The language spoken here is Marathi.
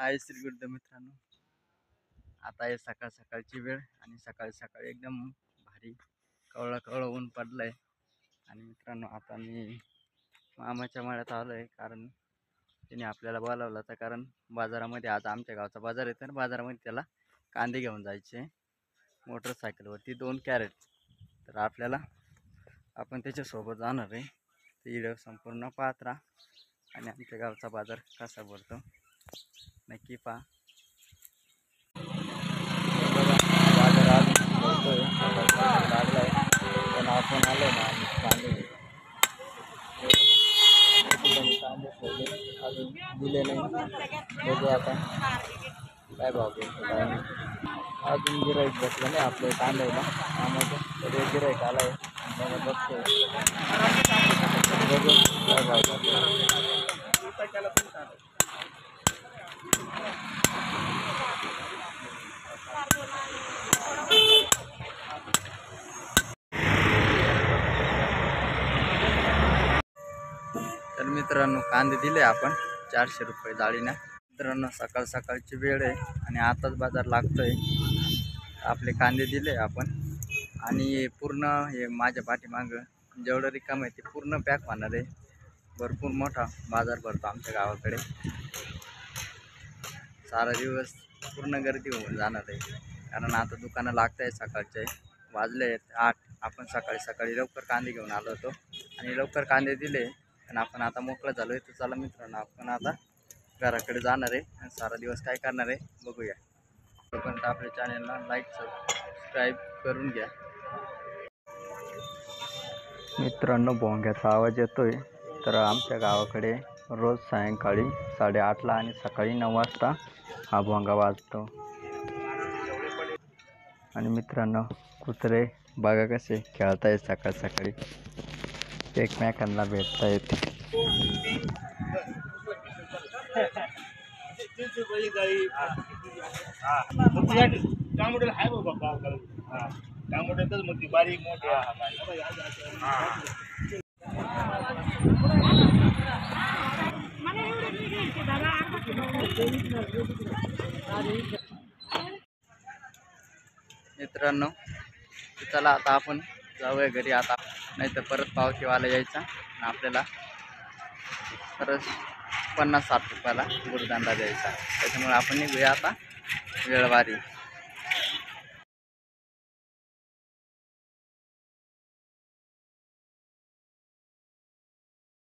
हाय श्रीगुद्ध मित्रांनो, आता आहे सकाळ सकाळची वेळ आणि सकाळी सकाळी एकदम भारी कवळं कवळं ऊन पडलंय. आणि मित्रांनो आता मी मामाच्या मळ्यात आलो आहे, कारण तिने आपल्याला बोलावलं होतं. कारण बाजारामध्ये आज आमच्या गावचा बाजार आहे, तर बाजारामध्ये त्याला कांदे घेऊन जायचे मोटरसायकलवरती 2 कॅरेट. तर आपण त्याच्यासोबत जाणार आहे. ते व्हिडिओ संपूर्ण पाहत राहा आणि आमच्या गावचा बाजार कसा भरतो नक्की पहा. बाजारात लागलाय पण आपण आलो ना कांदे अजून दिले नाही. बघू आता काय भाव भेटतो काय नाही. अजून गिराईक बसलं नाही आपल्या कांद्याला. आम्हाला तर गिराईक आलाय, बघतोय बघू काय भाव भेटतो. तर मित्रांनो कांदे दिले आपण 400 रुपये जाळीनं. मित्रांनो सकाळ सकाळची वेळ आहे आणि आताच बाजार लागतोय. आपले कांदे दिले आपण आणि पूर्ण हे माझ्या पाठीमागं जेवढं रिकाम आहे ते पूर्ण पॅक होणार आहे. भरपूर मोठा बाजार भरतो आमच्या गावाकडे. सारा दिवस पूर्ण गर्दी होऊन जाणार आहे, कारण आता दुकानं लागत आहे. सकाळचे वाजले आहेत 8. आपण सकाळी सकाळी लवकर कांदे घेऊन आलो होतो आणि लवकर कांदे दिले आणि आपण आता मोकळं झालो आहे. तर चला मित्रांनो, आपण आता घराकडे जाणार आहे आणि सारा दिवस काय करणार आहे बघूया. तोपर्यंत आपल्या चॅनलला लाईक सबस्क्राईब करून घ्या. मित्रांनो भोंग्याचा आवाज येतोय. तर आमच्या गावाकडे रोज सायंकाळी 8:30ला आणि सकाळी 9 वाजता हा भोंगा वाजतो. आणि मित्रांनो कुत्रे बघा कसे खेळतायत सकाळ सकाळी, एकमेकांना भेटतायत. मित्रांनो चला आता आपण जाऊया घरी आता, नाही तर परत पावतीवाला यायचा आणि आपल्याला खरंच 50-60 रुपयाला गुरदांडा द्यायचा. त्याच्यामुळे आपण निघूया आता वेळवारी.